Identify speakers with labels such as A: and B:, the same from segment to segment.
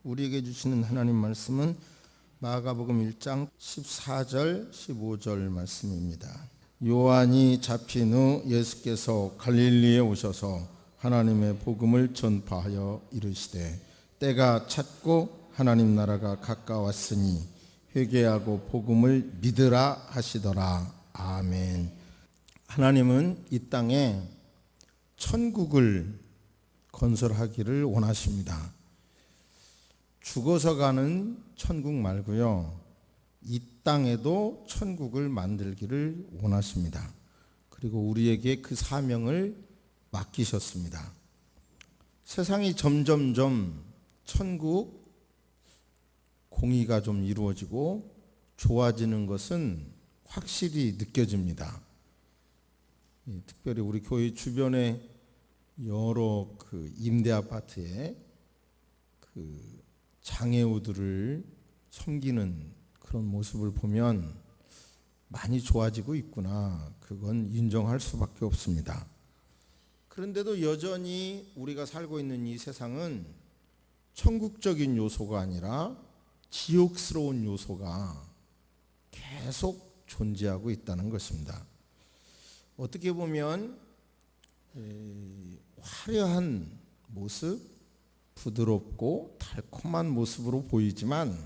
A: 우리에게 주시는 하나님 말씀은 마가복음 1장 14절 15절 말씀입니다. 요한이 잡힌 후 예수께서 갈릴리에 오셔서 하나님의 복음을 전파하여 이르시되 때가 찼고 하나님 나라가 가까웠으니 회개하고 복음을 믿으라 하시더라. 아멘. 하나님은 이 땅에 천국을 건설하기를 원하십니다. 죽어서 가는 천국 말고요, 이 땅에도 천국을 만들기를 원하십니다. 그리고 우리에게 그 사명을 맡기셨습니다. 세상이 점점점 천국 공의가 좀 이루어지고 좋아지는 것은 확실히 느껴집니다. 특별히 우리 교회 주변에 여러 임대 아파트에 장애우들을 섬기는 그런 모습을 보면 많이 좋아지고 있구나, 그건 인정할 수밖에 없습니다. 그런데도 여전히 우리가 살고 있는 이 세상은 천국적인 요소가 아니라 지옥스러운 요소가 계속 존재하고 있다는 것입니다. 어떻게 보면 화려한 모습, 부드럽고 달콤한 모습으로 보이지만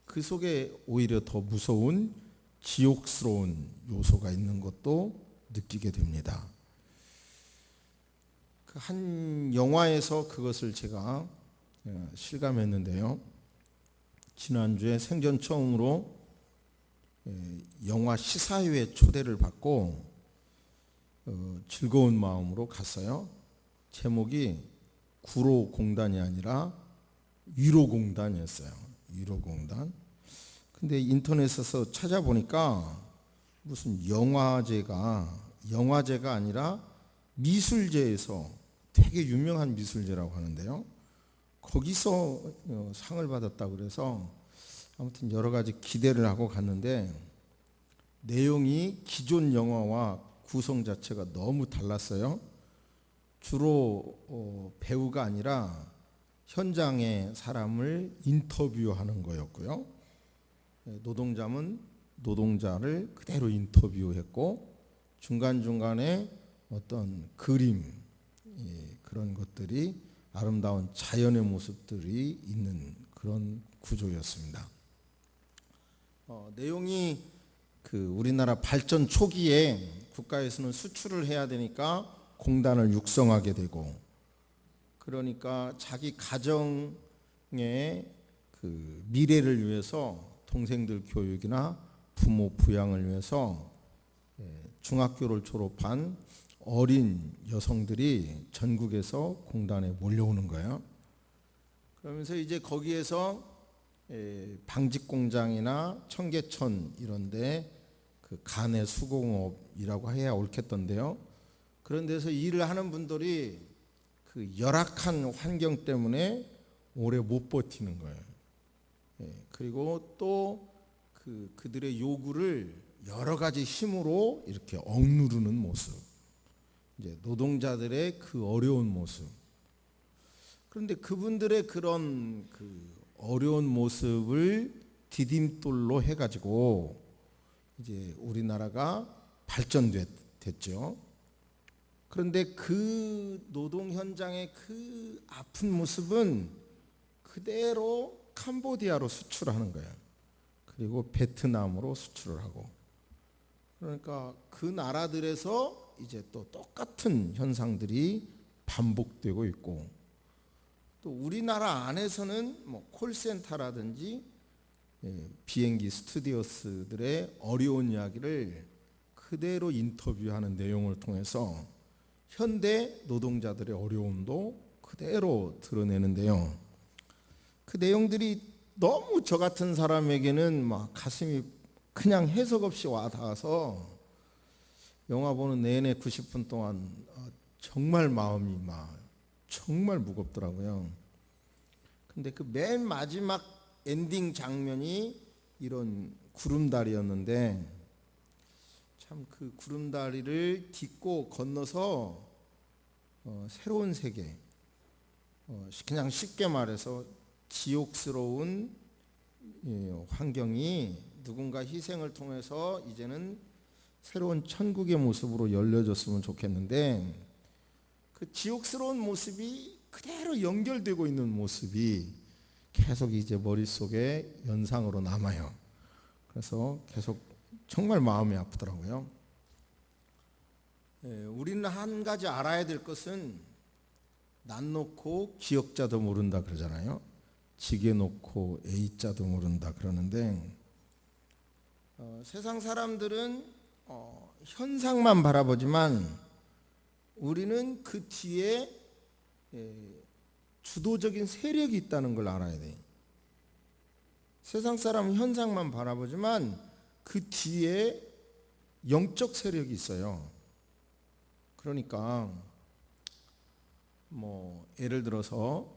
A: 그 속에 오히려 더 무서운 지옥스러운 요소가 있는 것도 느끼게 됩니다. 한 영화에서 그것을 제가 실감했는데요. 지난주에 생전 처음으로 영화 시사회에 초대를 받고 즐거운 마음으로 갔어요. 제목이 구로공단이 아니라 위로공단이었어요. 위로공단. 근데 인터넷에서 찾아보니까 무슨 영화제가 아니라 미술제에서 되게 유명한 미술제라고 하는데요. 거기서 상을 받았다고 그래서 아무튼 여러 가지 기대를 하고 갔는데 내용이 기존 영화와 구성 자체가 너무 달랐어요. 주로 배우가 아니라 현장의 사람을 인터뷰하는 거였고요. 노동자를 그대로 인터뷰했고 중간중간에 어떤 그림, 그런 것들이 아름다운 자연의 모습들이 있는 그런 구조였습니다. 내용이 우리나라 발전 초기에 국가에서는 수출을 해야 되니까 공단을 육성하게 되고, 그러니까 자기 가정의 미래를 위해서 동생들 교육이나 부모 부양을 위해서 중학교를 졸업한 어린 여성들이 전국에서 공단에 몰려오는 거예요. 그러면서 이제 거기에서 방직 공장이나 청계천 이런데 간의 수공업이라고 해야 옳겠던데요. 그런 데서 일을 하는 분들이 열악한 환경 때문에 오래 못 버티는 거예요. 그리고 또 그들의 요구를 여러 가지 힘으로 이렇게 억누르는 모습, 이제 노동자들의 그 어려운 모습. 그런데 그분들의 그런 어려운 모습을 디딤돌로 해가지고 이제 우리나라가 발전됐죠. 그런데 그 노동 현장의 그 아픈 모습은 그대로 캄보디아로 수출하는 거예요. 그리고 베트남으로 수출을 하고. 그러니까 그 나라들에서 이제 또 똑같은 현상들이 반복되고 있고, 또 우리나라 안에서는 콜센터라든지 비행기 스튜디오스들의 어려운 이야기를 그대로 인터뷰하는 내용을 통해서 현대 노동자들의 어려움도 그대로 드러내는데요. 그 내용들이 너무 저 같은 사람에게는 가슴이 그냥 해석 없이 와닿아서 영화 보는 내내 90분 동안 정말 마음이 정말 무겁더라고요. 근데 그 맨 마지막 엔딩 장면이 이런 구름다리였는데, 참 그 구름다리를 딛고 건너서 새로운 세계, 그냥 쉽게 말해서 지옥스러운 환경이 누군가 희생을 통해서 이제는 새로운 천국의 모습으로 열려졌으면 좋겠는데, 그 지옥스러운 모습이 그대로 연결되고 있는 모습이 계속 이제 머릿속에 연상으로 남아요. 그래서 계속 정말 마음이 아프더라고요. 우리는 한 가지 알아야 될 것은 난 놓고 기역자도 모른다 그러잖아요. 지게 놓고 A자도 모른다 그러는데, 세상 사람들은 현상만 바라보지만 우리는 그 뒤에 주도적인 세력이 있다는 걸 알아야 돼. 세상 사람은 현상만 바라보지만 그 뒤에 영적 세력이 있어요. 그러니까 예를 들어서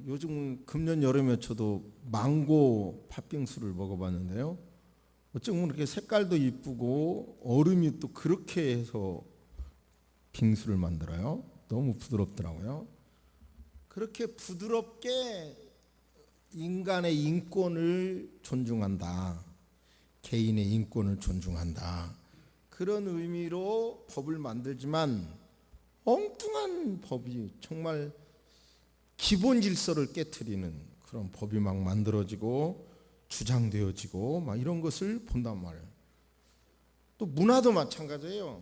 A: 요즘 금년 여름에 저도 망고 팥빙수를 먹어봤는데요. 어쩌면 이렇게 색깔도 이쁘고 얼음이 또 그렇게 해서 빙수를 만들어요. 너무 부드럽더라고요. 그렇게 부드럽게 인간의 인권을 존중한다, 개인의 인권을 존중한다, 그런 의미로 법을 만들지만 엉뚱한 법이, 정말 기본 질서를 깨트리는 그런 법이 막 만들어지고 주장되어지고 막 이런 것을 본단 말이에요. 또 문화도 마찬가지예요.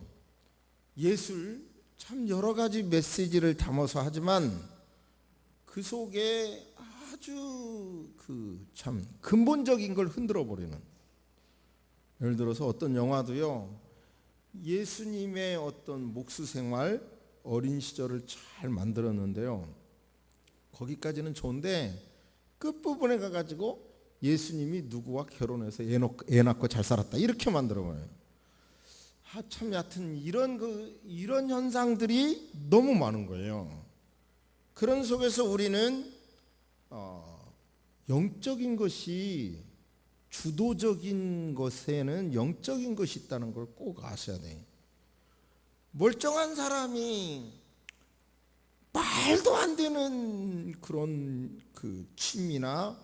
A: 예술 참 여러 가지 메시지를 담아서 하지만 그 속에 아주 참 근본적인 걸 흔들어 버리는, 예를 들어서 어떤 영화도요, 예수님의 어떤 목수 생활, 어린 시절을 잘 만들었는데요, 거기까지는 좋은데 끝부분에 가가지고 예수님이 누구와 결혼해서 애 낳고 잘 살았다 이렇게 만들어버려요. 참 얕은 이런 현상들이 너무 많은 거예요. 그런 속에서 우리는 영적인 것이, 주도적인 것에는 영적인 것이 있다는 걸 꼭 아셔야 돼요. 멀쩡한 사람이 말도 안 되는 그런 취미나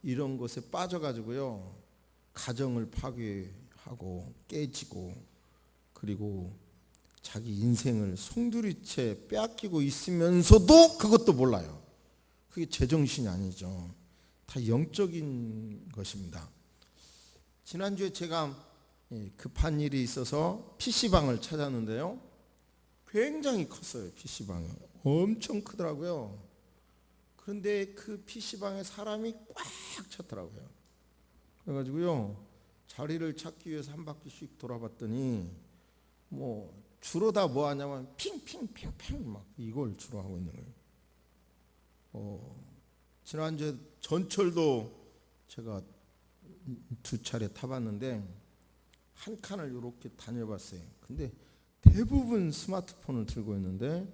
A: 이런 것에 빠져가지고요, 가정을 파괴하고 깨지고, 그리고 자기 인생을 송두리째 빼앗기고 있으면서도 그것도 몰라요. 그게 제정신이 아니죠. 다 영적인 것입니다. 지난주에 제가 급한 일이 있어서 PC방을 찾았는데요, 굉장히 컸어요. PC방이 엄청 크더라고요. 그런데 그 PC방에 사람이 꽉 찼더라고요. 그래가지고요, 자리를 찾기 위해서 한 바퀴씩 돌아봤더니 주로 다 뭐 하냐면 핑핑핑핑 막 이걸 주로 하고 있는 거예요. 지난주에 전철도 제가 2차례 타봤는데 한 칸을 이렇게 다녀봤어요. 근데 대부분 스마트폰을 들고 있는데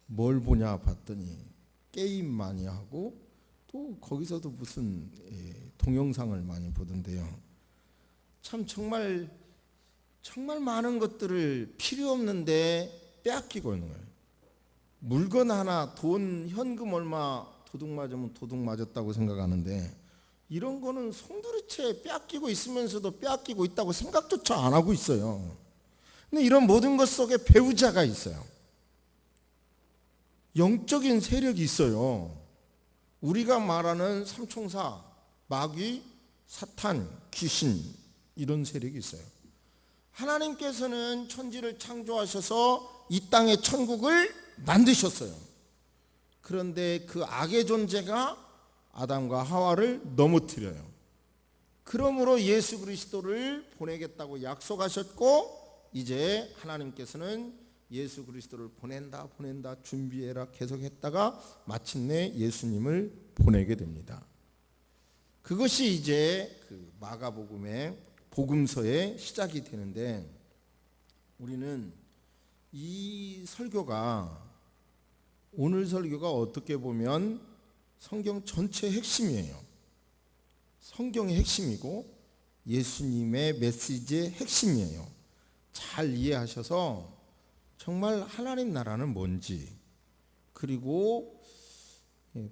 A: 뭘 보냐 봤더니 게임 많이 하고, 또 거기서도 무슨 동영상을 많이 보던데요. 참 정말 많은 것들을 필요 없는데 빼앗기고 있는 거예요. 물건 하나, 돈, 현금 얼마 도둑 맞으면 도둑 맞았다고 생각하는데, 이런 거는 송두리째 빼앗기고 있으면서도 빼앗기고 있다고 생각조차 안 하고 있어요. 근데 이런 모든 것 속에 배우자가 있어요. 영적인 세력이 있어요. 우리가 말하는 삼총사, 마귀, 사탄, 귀신, 이런 세력이 있어요. 하나님께서는 천지를 창조하셔서 이 땅의 천국을 만드셨어요. 그런데 그 악의 존재가 아담과 하와를 넘어뜨려요. 그러므로 예수 그리스도를 보내겠다고 약속하셨고, 이제 하나님께서는 예수 그리스도를 보낸다 준비해라 계속했다가 마침내 예수님을 보내게 됩니다. 그것이 이제 마가복음의 복음서의 시작이 되는데, 우리는 이 설교가, 오늘 설교가 어떻게 보면 성경 전체의 핵심이에요. 성경의 핵심이고 예수님의 메시지의 핵심이에요. 잘 이해하셔서 정말 하나님 나라는 뭔지, 그리고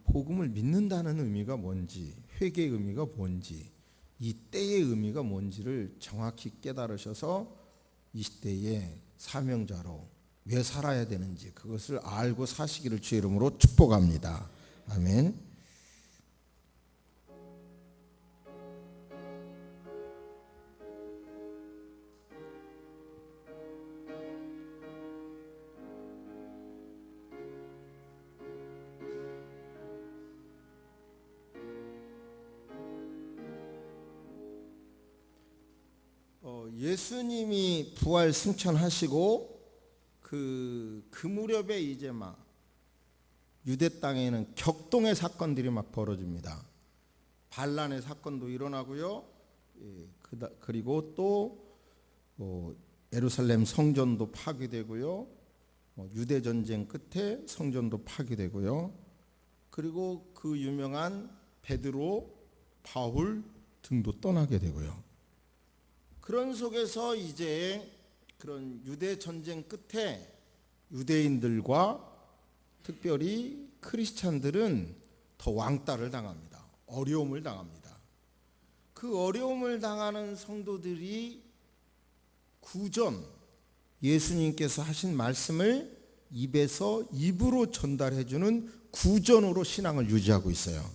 A: 복음을 믿는다는 의미가 뭔지, 회개의 의미가 뭔지, 이 때의 의미가 뭔지를 정확히 깨달으셔서 이 시대의 사명자로 왜 살아야 되는지 그것을 알고 사시기를 주의 이름으로 축복합니다. 아멘. 예수님이 부활 승천하시고 그 무렵에 이제 막 유대 땅에는 격동의 사건들이 막 벌어집니다. 반란의 사건도 일어나고요. 그리고 또 예루살렘 성전도 파괴되고요. 유대 전쟁 끝에 성전도 파괴되고요. 그리고 그 유명한 베드로, 바울 등도 떠나게 되고요. 그런 속에서 이제 그런 유대 전쟁 끝에 유대인들과 특별히 크리스찬들은 더 왕따를 당합니다. 어려움을 당합니다. 그 어려움을 당하는 성도들이 구전, 예수님께서 하신 말씀을 입에서 입으로 전달해주는 구전으로 신앙을 유지하고 있어요.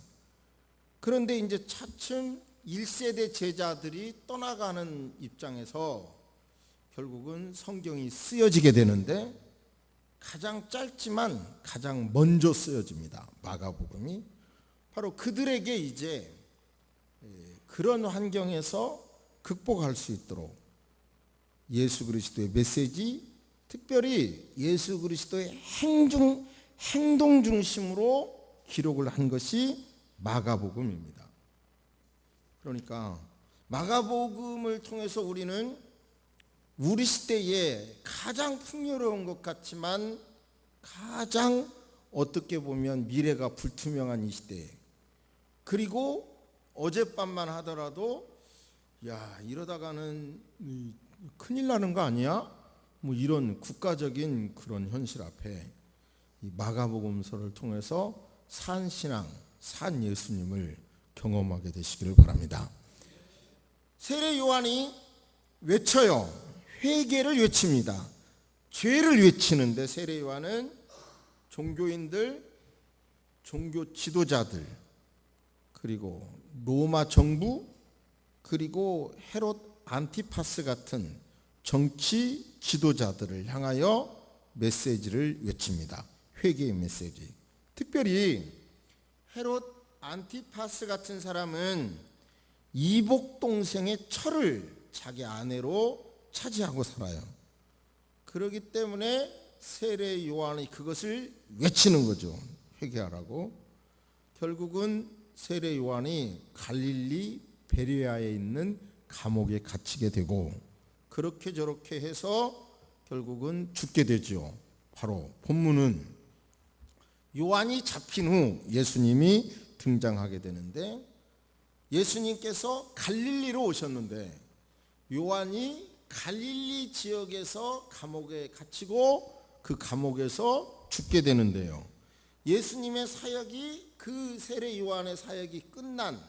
A: 그런데 이제 차츰 1세대 제자들이 떠나가는 입장에서 결국은 성경이 쓰여지게 되는데 가장 짧지만 가장 먼저 쓰여집니다. 마가복음이. 바로 그들에게 이제 그런 환경에서 극복할 수 있도록 예수 그리스도의 메시지, 특별히 예수 그리스도의 행동 중심으로 기록을 한 것이 마가복음입니다. 그러니까 마가복음을 통해서 우리는 우리 시대에 가장 풍요로운 것 같지만 가장 어떻게 보면 미래가 불투명한 이 시대에, 그리고 어젯밤만 하더라도 야 이러다가는 큰일 나는 거 아니야? 뭐 이런 국가적인 그런 현실 앞에 이 마가복음서를 통해서 산 신앙, 산 예수님을 경험하게 되시기를 바랍니다. 세례 요한이 외쳐요. 회개를 외칩니다. 죄를 외치는데 세례 요한은 종교인들, 종교 지도자들, 그리고 로마 정부, 그리고 헤롯 안티파스 같은 정치 지도자들을 향하여 메시지를 외칩니다. 회개의 메시지. 특별히 헤롯 안티파스 같은 사람은 이복 동생의 철을 자기 아내로 차지하고 살아요. 그렇기 때문에 세례 요한이 그것을 외치는 거죠. 회개하라고. 결국은 세례 요한이 갈릴리 베레아에 있는 감옥에 갇히게 되고 그렇게 저렇게 해서 결국은 죽게 되죠. 바로 본문은 요한이 잡힌 후 예수님이 등장하게 되는데, 예수님께서 갈릴리로 오셨는데 요한이 갈릴리 지역에서 감옥에 갇히고 그 감옥에서 죽게 되는데요. 예수님의 사역이, 그 세례 요한의 사역이 끝난,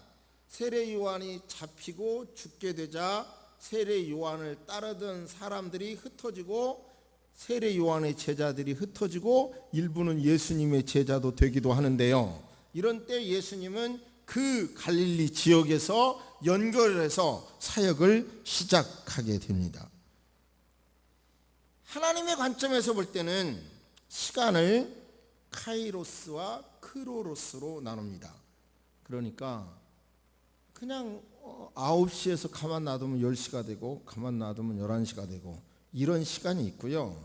A: 세례 요한이 잡히고 죽게 되자 세례 요한을 따르던 사람들이 흩어지고 세례 요한의 제자들이 흩어지고 일부는 예수님의 제자도 되기도 하는데요. 이런 때 예수님은 그 갈릴리 지역에서 연결해서 사역을 시작하게 됩니다. 하나님의 관점에서 볼 때는 시간을 카이로스와 크로로스로 나눕니다. 그러니까 그냥 9시에서 가만 놔두면 10시가 되고 가만 놔두면 11시가 되고 이런 시간이 있고요.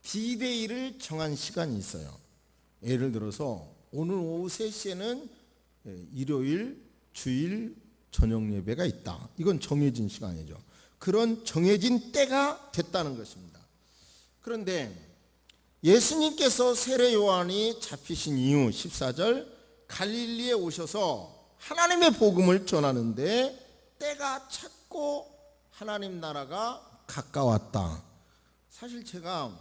A: D-Day를 정한 시간이 있어요. 예를 들어서 오늘 오후 3시에는 일요일, 주일 저녁 예배가 있다. 이건 정해진 시간이죠. 그런 정해진 때가 됐다는 것입니다. 그런데 예수님께서 세례 요한이 잡히신 이후 14절 갈릴리에 오셔서 하나님의 복음을 전하는데 때가 찼고 하나님 나라가 가까웠다. 사실 제가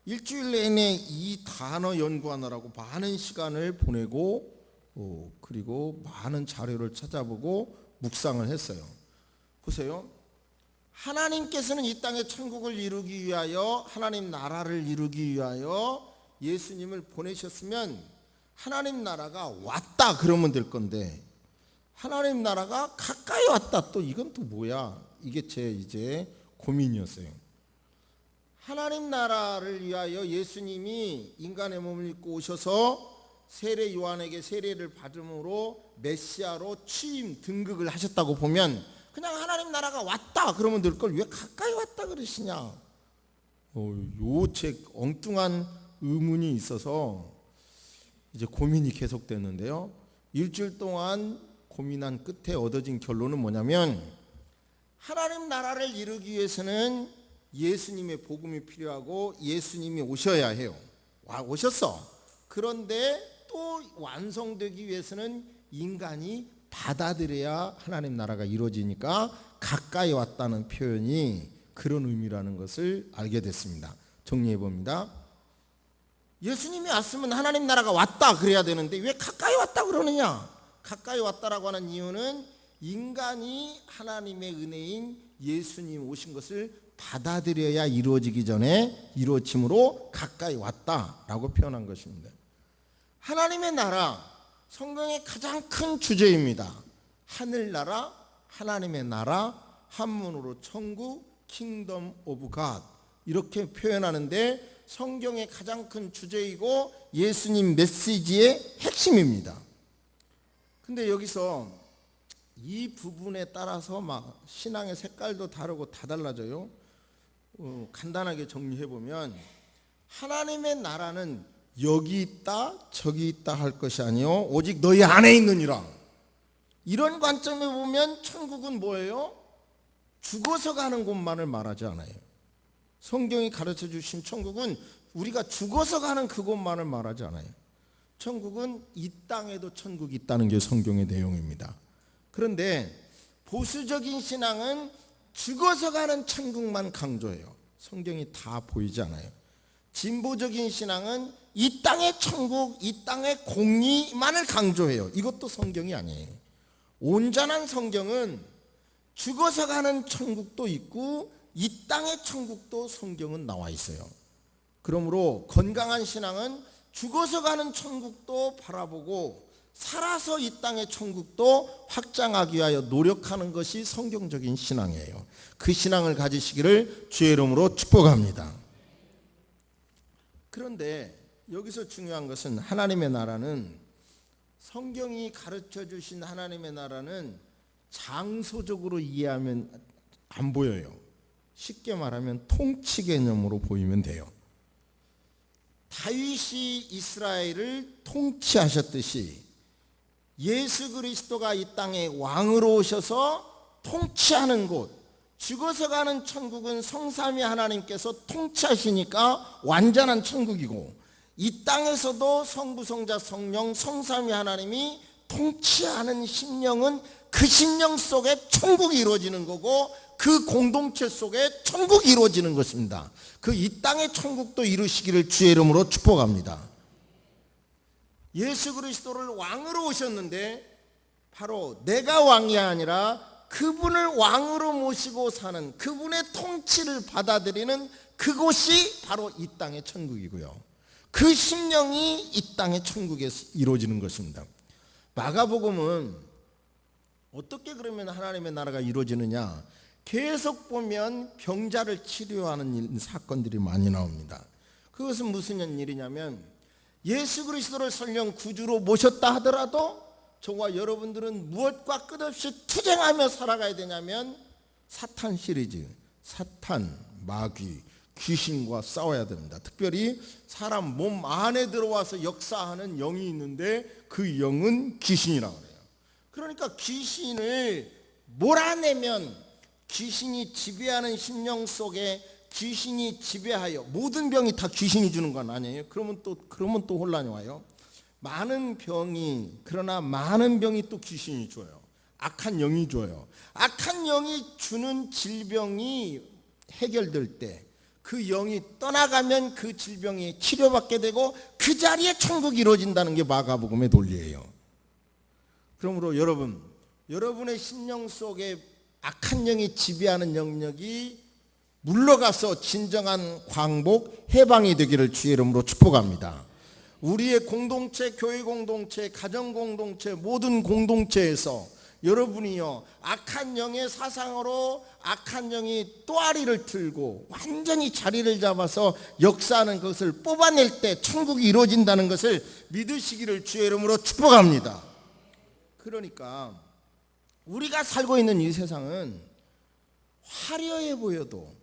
A: 일주일 내내 이 단어 연구하느라고 많은 시간을 보내고 그리고 많은 자료를 찾아보고 묵상을 했어요. 보세요. 하나님께서는 이 땅에 천국을 이루기 위하여, 하나님 나라를 이루기 위하여 예수님을 보내셨으면 하나님 나라가 왔다 그러면 될 건데, 하나님 나라가 가까이 왔다, 또 이건 또 뭐야? 이게 제 이제 고민이었어요. 하나님 나라를 위하여 예수님이 인간의 몸을 입고 오셔서 세례 요한에게 세례를 받음으로 메시아로 취임 등극을 하셨다고 보면 그냥 하나님 나라가 왔다 그러면 될 걸 왜 가까이 왔다 그러시냐? 요 책 엉뚱한 의문이 있어서 이제 고민이 계속됐는데요. 일주일 동안 고민한 끝에 얻어진 결론은 뭐냐면, 하나님 나라를 이루기 위해서는 예수님의 복음이 필요하고 예수님이 오셔야 해요. 오셨어. 그런데 또 완성되기 위해서는 인간이 받아들여야 하나님 나라가 이루어지니까 가까이 왔다는 표현이 그런 의미라는 것을 알게 됐습니다. 정리해 봅니다. 예수님이 왔으면 하나님 나라가 왔다 그래야 되는데 왜 가까이 왔다 그러느냐? 가까이 왔다라고 하는 이유는 인간이 하나님의 은혜인 예수님 오신 것을 받아들여야 이루어지기 전에 이루어짐으로 가까이 왔다라고 표현한 것입니다. 하나님의 나라, 성경의 가장 큰 주제입니다. 하늘나라, 하나님의 나라, 한문으로 천국, 킹덤 오브 갓 이렇게 표현하는데 성경의 가장 큰 주제이고 예수님 메시지의 핵심입니다. 근데 여기서 이 부분에 따라서 막 신앙의 색깔도 다르고 다 달라져요. 간단하게 정리해보면 하나님의 나라는 여기 있다 저기 있다 할 것이 아니요 오직 너희 안에 있느니라. 이런 관점에 보면 천국은 뭐예요? 죽어서 가는 곳만을 말하지 않아요. 성경이 가르쳐 주신 천국은 우리가 죽어서 가는 그곳만을 말하지 않아요. 천국은 이 땅에도 천국이 있다는 게 성경의 내용입니다. 그런데 보수적인 신앙은 죽어서 가는 천국만 강조해요. 성경이 다 보이지 않아요. 진보적인 신앙은 이 땅의 천국, 이 땅의 공의만을 강조해요. 이것도 성경이 아니에요. 온전한 성경은 죽어서 가는 천국도 있고 이 땅의 천국도 성경은 나와 있어요. 그러므로 건강한 신앙은 죽어서 가는 천국도 바라보고 살아서 이 땅의 천국도 확장하기 위하여 노력하는 것이 성경적인 신앙이에요. 그 신앙을 가지시기를 주의 이름으로 축복합니다. 그런데 여기서 중요한 것은 하나님의 나라는, 성경이 가르쳐 주신 하나님의 나라는 장소적으로 이해하면 안 보여요. 쉽게 말하면 통치 개념으로 보이면 돼요. 다윗이 이스라엘을 통치하셨듯이 예수 그리스도가 이 땅에 왕으로 오셔서 통치하는 곳, 죽어서 가는 천국은 성삼위 하나님께서 통치하시니까 완전한 천국이고, 이 땅에서도 성부 성자 성령 성삼위 하나님이 통치하는 심령은 그 심령 속에 천국이 이루어지는 거고 그 공동체 속에 천국이 이루어지는 것입니다. 그 이 땅의 천국도 이루시기를 주의 이름으로 축복합니다. 예수 그리스도를 왕으로 오셨는데 바로 내가 왕이 아니라 그분을 왕으로 모시고 사는, 그분의 통치를 받아들이는 그곳이 바로 이 땅의 천국이고요. 그 심령이 이 땅의 천국에서 이루어지는 것입니다. 마가복음은 어떻게 그러면 하나님의 나라가 이루어지느냐, 계속 보면 병자를 치료하는 사건들이 많이 나옵니다. 그것은 무슨 일이냐면 예수 그리스도를 설령 구주로 모셨다 하더라도 저와 여러분들은 무엇과 끝없이 투쟁하며 살아가야 되냐면 사탄 시리즈, 사탄, 마귀, 귀신과 싸워야 됩니다. 특별히 사람 몸 안에 들어와서 역사하는 영이 있는데 그 영은 귀신이라고 해요. 그러니까 귀신을 몰아내면, 귀신이 지배하는 심령 속에 귀신이 지배하여, 모든 병이 다 귀신이 주는 건 아니에요. 그러면 또 혼란이 와요. 많은 병이, 그러나 많은 병이 또 귀신이 줘요. 악한 영이 줘요. 악한 영이 주는 질병이 해결될 때 그 영이 떠나가면 그 질병이 치료받게 되고 그 자리에 천국이 이루어진다는 게 마가복음의 논리예요. 그러므로 여러분의 심령 속에 악한 영이 지배하는 영역이 물러가서 진정한 광복, 해방이 되기를 주의 이름으로 축복합니다. 우리의 공동체, 교회 공동체, 가정 공동체, 모든 공동체에서 여러분이요, 악한 영의 사상으로 악한 영이 또아리를 틀고 완전히 자리를 잡아서 역사하는 것을 뽑아낼 때 천국이 이루어진다는 것을 믿으시기를 주의 이름으로 축복합니다. 그러니까 우리가 살고 있는 이 세상은 화려해 보여도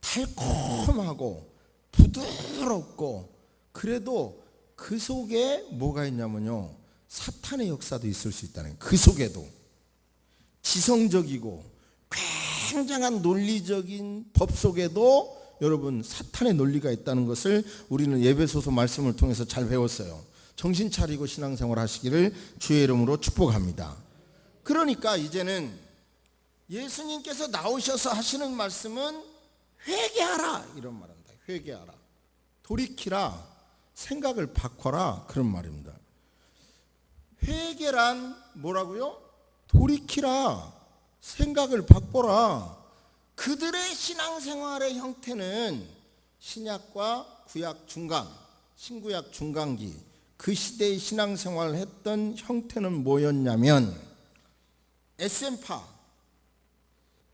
A: 달콤하고 부드럽고, 그래도 그 속에 뭐가 있냐면요, 사탄의 역사도 있을 수 있다는 거예요. 그 속에도 지성적이고 굉장한 논리적인 법 속에도 여러분 사탄의 논리가 있다는 것을 우리는 에베소서 말씀을 통해서 잘 배웠어요. 정신 차리고 신앙생활 하시기를 주의 이름으로 축복합니다. 그러니까 이제는 예수님께서 나오셔서 하시는 말씀은 회개하라, 이런 말입니다. 회개하라, 돌이키라, 생각을 바꿔라, 그런 말입니다. 회개란 뭐라고요? 돌이키라, 생각을 바꿔라. 그들의 신앙생활의 형태는 신약과 구약 중간, 신구약 중간기 그 시대의 신앙생활을 했던 형태는 뭐였냐면 SM파,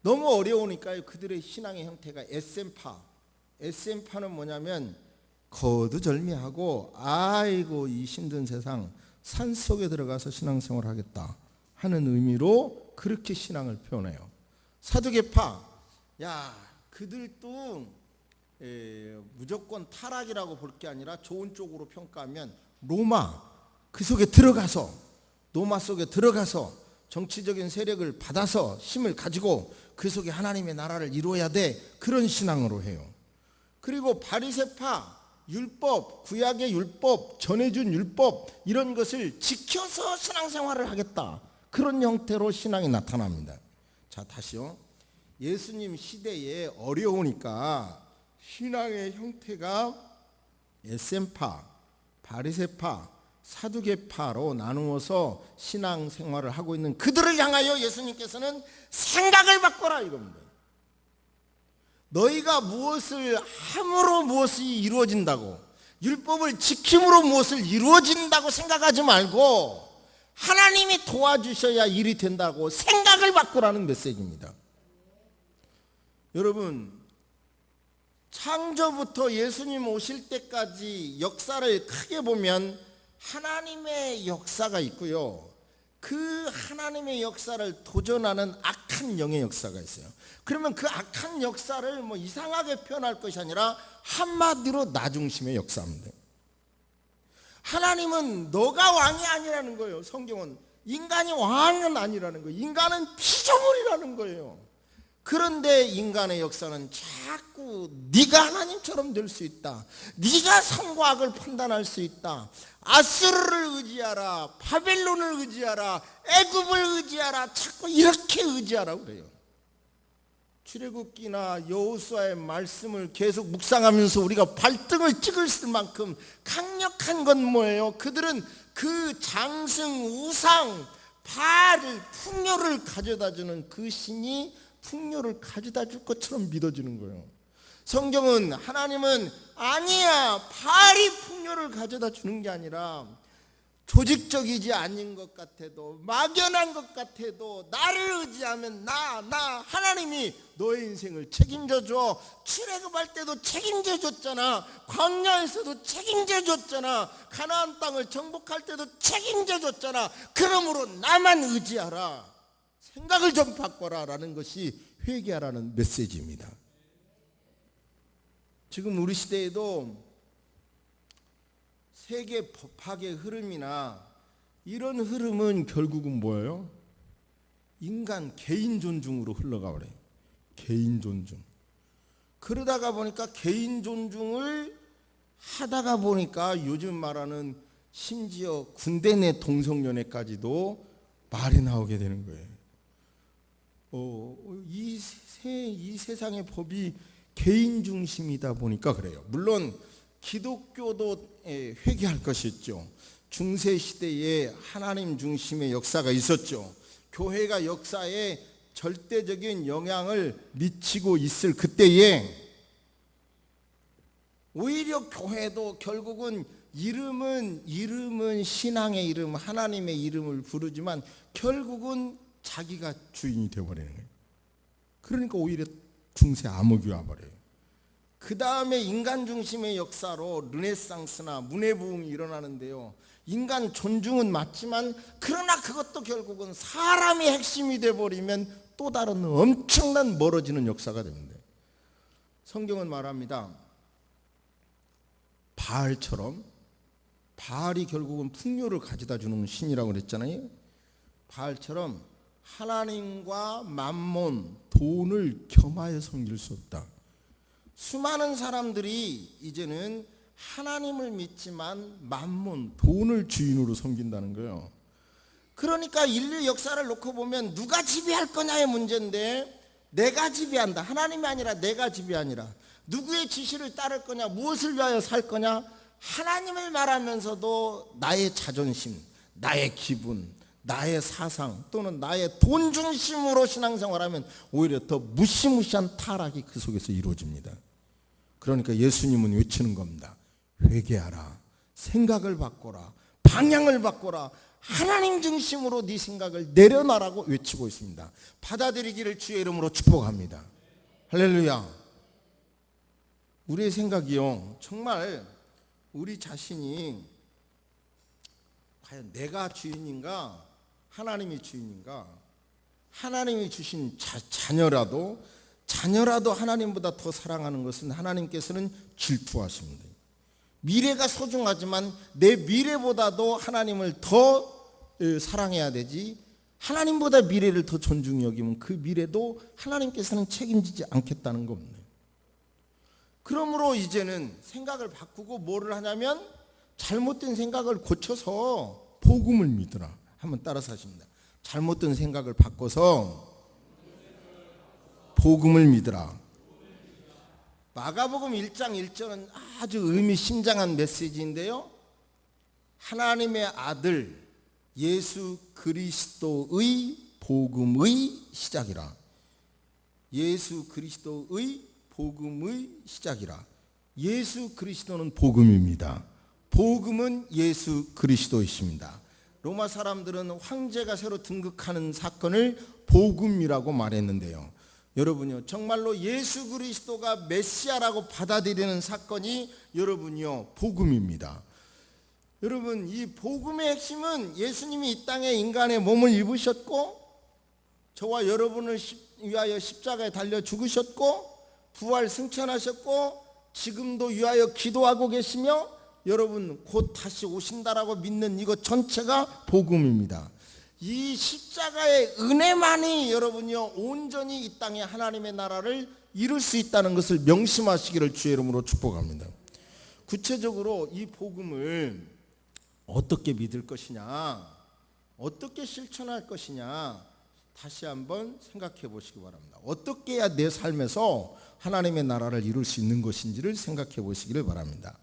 A: 너무 어려우니까요, 그들의 신앙의 형태가 SM파는 뭐냐면 거두절미하고 아이고 이 힘든 세상 산속에 들어가서 신앙생활 하겠다 하는 의미로 그렇게 신앙을 표현해요. 사두개파, 야 그들도 무조건 타락이라고 볼 게 아니라 좋은 쪽으로 평가하면 로마, 그 속에 들어가서, 로마 속에 들어가서 정치적인 세력을 받아서 힘을 가지고 그 속에 하나님의 나라를 이루어야 돼, 그런 신앙으로 해요. 그리고 바리새파, 율법, 구약의 율법, 전해준 율법, 이런 것을 지켜서 신앙생활을 하겠다, 그런 형태로 신앙이 나타납니다. 자, 다시요. 예수님 시대에 어려우니까 신앙의 형태가 SM파, 바리새파, 사두개파로 나누어서 신앙생활을 하고 있는 그들을 향하여 예수님께서는 생각을 바꿔라, 이겁니다. 너희가 무엇을 함으로 무엇이 이루어진다고, 율법을 지킴으로 무엇을 이루어진다고 생각하지 말고 하나님이 도와주셔야 일이 된다고 생각을 바꾸라는 메시지입니다. 여러분, 창조부터 예수님 오실 때까지 역사를 크게 보면 하나님의 역사가 있고요, 그 하나님의 역사를 도전하는 악한 영의 역사가 있어요. 그러면 그 악한 역사를 뭐 이상하게 표현할 것이 아니라 한마디로 나중심의 역사입니다. 하나님은 너가 왕이 아니라는 거예요. 성경은 인간이 왕은 아니라는 거예요. 인간은 피조물이라는 거예요. 그런데 인간의 역사는 자꾸 네가 하나님처럼 될 수 있다, 네가 선과 악을 판단할 수 있다, 아수르를 의지하라, 바벨론을 의지하라, 애굽을 의지하라, 자꾸 이렇게 의지하라고 그래요. 출애굽기나 여호수아의 말씀을 계속 묵상하면서 우리가 발등을 찍을 만큼 강력한 건 뭐예요? 그들은 그 장승 우상 바알, 풍요를 가져다주는 그 신이 풍요를 가져다 줄 것처럼 믿어지는 거예요. 성경은 하나님은 아니야, 바알이 풍요를 가져다 주는 게 아니라 조직적이지 않은 것 같아도, 막연한 것 같아도 나를 의지하면 나 하나님이 너의 인생을 책임져 줘. 출애굽할 때도 책임져 줬잖아. 광야에서도 책임져 줬잖아. 가나안 땅을 정복할 때도 책임져 줬잖아. 그러므로 나만 의지하라, 생각을 좀 바꿔라 라는 것이 회개하라는 메시지입니다. 지금 우리 시대에도 세계 법학의 흐름이나 이런 흐름은 결국은 뭐예요? 인간 개인 존중으로 흘러가 버려요. 개인 존중. 그러다가 보니까 개인 존중을 하다가 보니까 요즘 말하는 심지어 군대 내 동성연애까지도 말이 나오게 되는 거예요. 이 세상의 법이 개인 중심이다 보니까 그래요. 물론 기독교도 회개할 것이 있죠. 중세 시대에 하나님 중심의 역사가 있었죠. 교회가 역사에 절대적인 영향을 미치고 있을 그때에 오히려 교회도 결국은 이름은 신앙의 이름, 하나님의 이름을 부르지만 결국은 자기가 주인이 되어버리는 거예요. 그러니까 오히려 중세 암흑이 와버려요. 그 다음에 인간 중심의 역사로 르네상스나 문해부흥이 일어나는데요, 인간 존중은 맞지만 그러나 그것도 결국은 사람이 핵심이 되어버리면 또 다른 엄청난 멀어지는 역사가 됩니다. 성경은 말합니다. 바알처럼, 바알이 결국은 풍요를 가져다 주는 신이라고 그랬잖아요. 바알처럼 하나님과 만몬, 돈을 겸하여 섬길 수 없다. 수많은 사람들이 이제는 하나님을 믿지만 만몬, 돈을 주인으로 섬긴다는 거예요. 그러니까 인류 역사를 놓고 보면 누가 지배할 거냐의 문제인데, 내가 지배한다. 하나님이 아니라 내가 지배하니라. 누구의 지시를 따를 거냐, 무엇을 위하여 살 거냐, 하나님을 말하면서도 나의 자존심, 나의 기분, 나의 사상 또는 나의 돈 중심으로 신앙생활하면 오히려 더 무시무시한 타락이 그 속에서 이루어집니다. 그러니까 예수님은 외치는 겁니다. 회개하라, 생각을 바꿔라, 방향을 바꿔라, 하나님 중심으로 네 생각을 내려놔라고 외치고 있습니다. 받아들이기를 주의 이름으로 축복합니다. 할렐루야. 우리의 생각이요, 정말 우리 자신이 과연 내가 주인인가, 하나님이 주인인가, 하나님이 주신 자녀라도 하나님보다 더 사랑하는 것은 하나님께서는 질투하십니다. 미래가 소중하지만 내 미래보다도 하나님을 더 사랑해야 되지, 하나님보다 미래를 더 존중히 여기면 그 미래도 하나님께서는 책임지지 않겠다는 겁니다. 그러므로 이제는 생각을 바꾸고 뭐를 하냐면 잘못된 생각을 고쳐서 복음을 믿으라. 한번 따라서 하십니다. 잘못된 생각을 바꿔서 복음을 믿으라. 마가복음 1장 1절은 아주 의미심장한 메시지인데요, 하나님의 아들 예수 그리스도의 복음의 시작이라. 예수 그리스도의 복음의 시작이라. 예수 그리스도는 복음입니다. 복음은 예수 그리스도이십니다. 로마 사람들은 황제가 새로 등극하는 사건을 복음이라고 말했는데요, 여러분요, 정말로 예수 그리스도가 메시아라고 받아들이는 사건이 여러분요 복음입니다. 여러분, 이 복음의 핵심은 예수님이 이 땅에 인간의 몸을 입으셨고 저와 여러분을 위하여 십자가에 달려 죽으셨고 부활 승천하셨고 지금도 위하여 기도하고 계시며 여러분 곧 다시 오신다라고 믿는 이것 전체가 복음입니다. 이 십자가의 은혜만이 여러분요 온전히 이 땅에 하나님의 나라를 이룰 수 있다는 것을 명심하시기를 주의 이름으로 축복합니다. 구체적으로 이 복음을 어떻게 믿을 것이냐, 어떻게 실천할 것이냐, 다시 한번 생각해 보시기 바랍니다. 어떻게 해야 내 삶에서 하나님의 나라를 이룰 수 있는 것인지를 생각해 보시기를 바랍니다.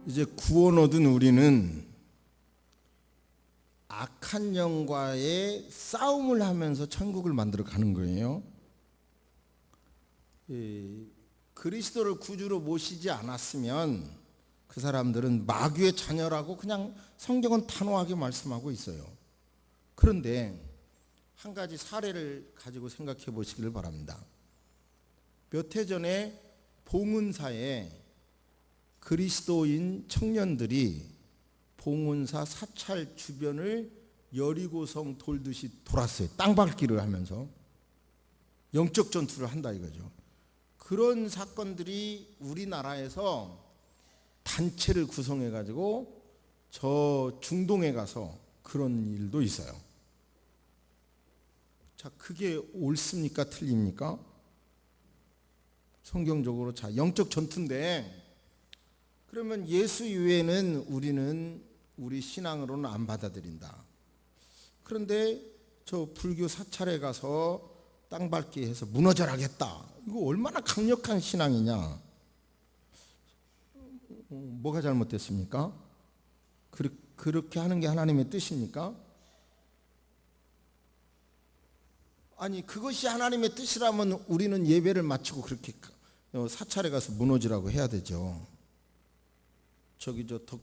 A: 이제 구원 얻은 우리는 악한 영과의 싸움을 하면서 천국을 만들어 가는 거예요. 그리스도를 구주로 모시지 않았으면 그 사람들은 마귀의 자녀라고 그냥 성경은 단호하게 말씀하고 있어요. 그런데 한 가지 사례를 가지고 생각해 보시기를 바랍니다. 몇 해 전에 봉은사에 그리스도인 청년들이 봉은사 사찰 주변을 여리고성 돌듯이 돌았어요. 땅밟기를 하면서 영적 전투를 한다 이거죠. 그런 사건들이 우리나라에서 단체를 구성해 가지고 저 중동에 가서 그런 일도 있어요. 자, 그게 옳습니까? 틀립니까? 성경적으로 자, 영적 전투인데 그러면 예수 이외에는 우리는 우리 신앙으로는 안 받아들인다. 그런데 저 불교 사찰에 가서 땅 밟기 해서 무너져라겠다. 이거 얼마나 강력한 신앙이냐. 뭐가 잘못됐습니까? 그렇게 하는 게 하나님의 뜻입니까? 아니, 그것이 하나님의 뜻이라면 우리는 예배를 마치고 그렇게 사찰에 가서 무너지라고 해야 되죠.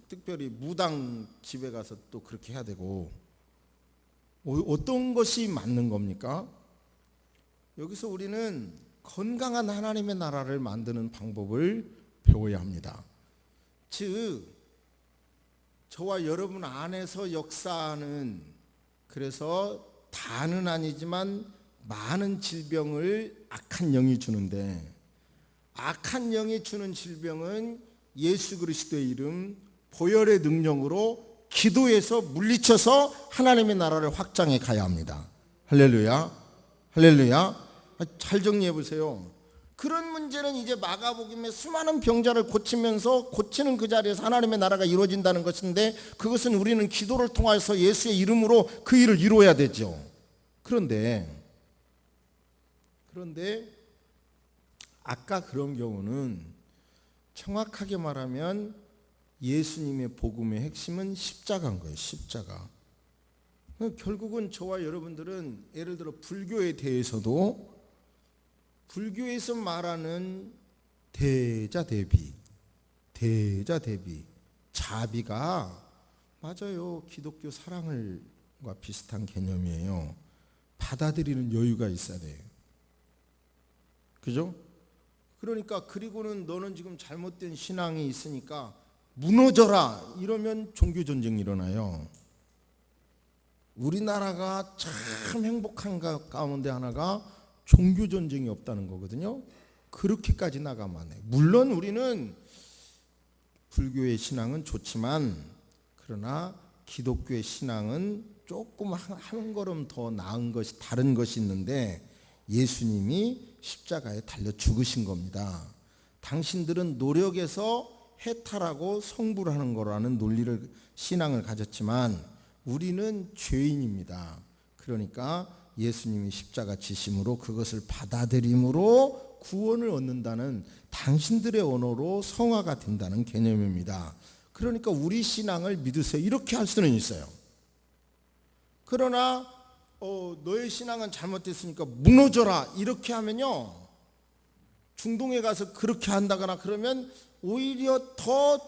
A: 특별히 무당 집에 가서 또 그렇게 해야 되고, 어떤 것이 맞는 겁니까? 여기서 우리는 건강한 하나님의 나라를 만드는 방법을 배워야 합니다. 즉, 저와 여러분 안에서 역사하는, 그래서 다는 아니지만 많은 질병을 악한 영이 주는데, 악한 영이 주는 질병은 예수 그리스도의 이름 보혈의 능력으로 기도해서 물리쳐서 하나님의 나라를 확장해 가야 합니다. 할렐루야, 할렐루야. 잘 정리해 보세요. 그런 문제는 이제 마가복음에 수많은 병자를 고치면서 고치는 그 자리에서 하나님의 나라가 이루어진다는 것인데, 그것은 우리는 기도를 통해서 예수의 이름으로 그 일을 이루어야 되죠. 그런데 아까 그런 경우는 정확하게 말하면 예수님의 복음의 핵심은 십자가인 거예요. 십자가. 결국은 저와 여러분들은 예를 들어 불교에 대해서도 불교에서 말하는 대자대비, 자비가 맞아요. 기독교 사랑과 비슷한 개념이에요. 받아들이는 여유가 있어야 돼요. 그죠? 그러니까 그리고는 너는 지금 잘못된 신앙이 있으니까 무너져라 이러면 종교 전쟁이 일어나요. 우리나라가 참 행복한 가운데 하나가 종교 전쟁이 없다는 거거든요. 그렇게까지 나가면 안 해요. 물론 우리는 불교의 신앙은 좋지만, 그러나 기독교의 신앙은 조금 한 걸음 더 나은 것이, 다른 것이 있는데, 예수님이 십자가에 달려 죽으신 겁니다. 당신들은 노력해서 해탈하고 성불을 하는 거라는 논리를, 신앙을 가졌지만 우리는 죄인입니다. 그러니까 예수님이 십자가 지심으로 그것을 받아들임으로 구원을 얻는다는, 당신들의 언어로 성화가 된다는 개념입니다. 그러니까 우리 신앙을 믿으세요 이렇게 할 수는 있어요. 그러나 너의 신앙은 잘못됐으니까 무너져라 이렇게 하면요, 중동에 가서 그렇게 한다거나 그러면 오히려 더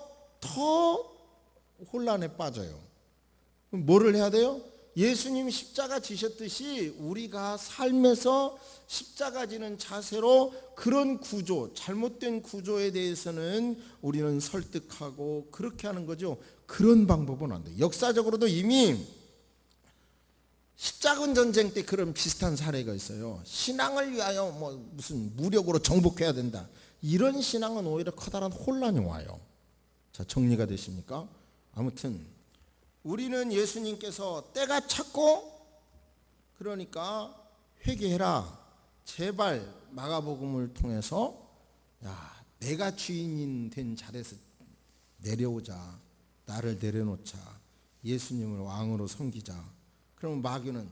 A: 혼란에 빠져요. 뭐를 해야 돼요? 예수님이 십자가 지셨듯이 우리가 삶에서 십자가 지는 자세로 그런 구조, 잘못된 구조에 대해서는 우리는 설득하고 그렇게 하는 거죠. 그런 방법은 안 돼요. 역사적으로도 이미 십자군 전쟁 때 그런 비슷한 사례가 있어요. 신앙을 위하여 무슨 무력으로 정복해야 된다. 이런 신앙은 오히려 커다란 혼란이 와요. 자, 정리가 되십니까? 아무튼 우리는 예수님께서 때가 찼고, 그러니까 회개해라. 제발 마가복음을 통해서 내가 주인인 된 자리에서 내려오자. 나를 내려놓자. 예수님을 왕으로 섬기자. 그러면 마귀는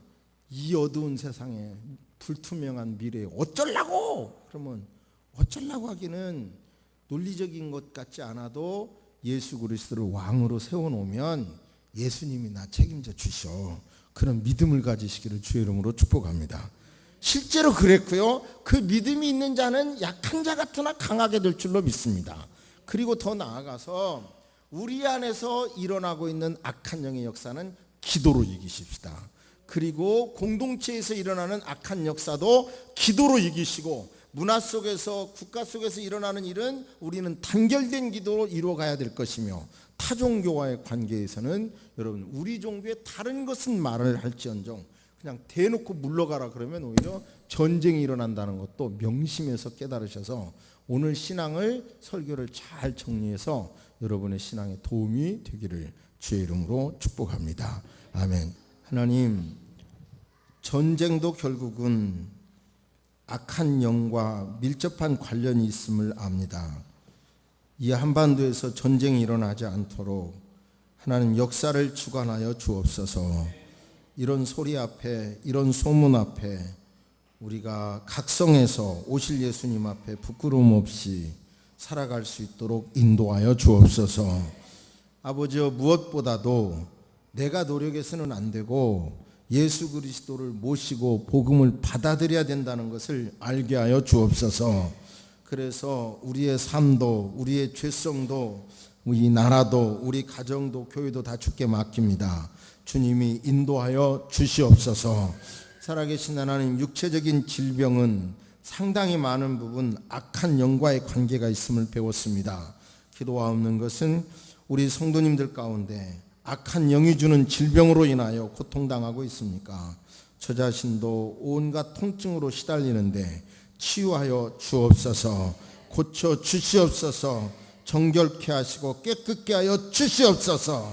A: 이 어두운 세상에 불투명한 미래에 어쩌려고? 그러면 어쩌려고 하기는 논리적인 것 같지 않아도 예수 그리스도를 왕으로 세워놓으면 예수님이 나 책임져 주셔. 그런 믿음을 가지시기를 주의 이름으로 축복합니다. 실제로 그랬고요. 그 믿음이 있는 자는 약한 자 같으나 강하게 될 줄로 믿습니다. 그리고 더 나아가서 우리 안에서 일어나고 있는 악한 영의 역사는 기도로 이기십시다. 그리고 공동체에서 일어나는 악한 역사도 기도로 이기시고, 문화 속에서, 국가 속에서 일어나는 일은 우리는 단결된 기도로 이루어가야 될 것이며, 타종교와의 관계에서는 여러분 우리 종교의 다른 것은 말을 할지언정 그냥 대놓고 물러가라 그러면 오히려 전쟁이 일어난다는 것도 명심해서 깨달으셔서 오늘 신앙을, 설교를 잘 정리해서 여러분의 신앙에 도움이 되기를 주의 이름으로 축복합니다. 아멘. 하나님, 전쟁도 결국은 악한 영과 밀접한 관련이 있음을 압니다. 이 한반도에서 전쟁이 일어나지 않도록 하나님 역사를 주관하여 주옵소서. 이런 소리 앞에, 이런 소문 앞에 우리가 각성해서 오실 예수님 앞에 부끄러움 없이 살아갈 수 있도록 인도하여 주옵소서. 아버지여, 무엇보다도 내가 노력해서는 안 되고 예수 그리스도를 모시고 복음을 받아들여야 된다는 것을 알게 하여 주옵소서. 그래서 우리의 삶도, 우리의 죄성도, 우리 나라도, 우리 가정도, 교회도 다 주께 맡깁니다. 주님이 인도하여 주시옵소서. 살아계신 하나님, 육체적인 질병은 상당히 많은 부분 악한 영과의 관계가 있음을 배웠습니다. 기도하옵는 것은 우리 성도님들 가운데 악한 영이 주는 질병으로 인하여 고통당하고 있습니까? 저 자신도 온갖 통증으로 시달리는데 치유하여 주옵소서. 고쳐 주시옵소서. 정결케 하시고 깨끗게 하여 주시옵소서.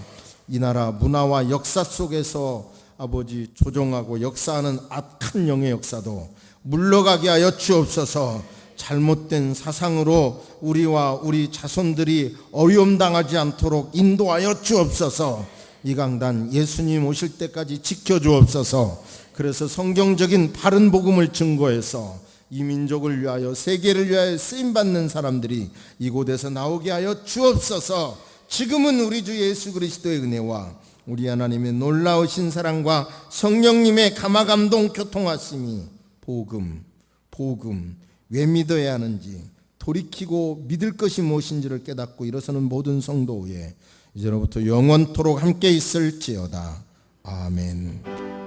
A: 이 나라 문화와 역사 속에서 아버지 조종하고 역사하는 악한 영의 역사도 물러가게 하여 주옵소서. 잘못된 사상으로 우리와 우리 자손들이 어려움당하지 않도록 인도하여 주옵소서. 이 강단 예수님 오실 때까지 지켜주옵소서. 그래서 성경적인 바른 복음을 증거해서 이 민족을 위하여, 세계를 위하여 쓰임받는 사람들이 이곳에서 나오게 하여 주옵소서. 지금은 우리 주 예수 그리스도의 은혜와 우리 하나님의 놀라우신 사랑과 성령님의 감화감동 교통하심이 복음 왜 믿어야 하는지 돌이키고 믿을 것이 무엇인지를 깨닫고 일어서는 모든 성도 위에 이제로부터 영원토록 함께 있을지어다. 아멘.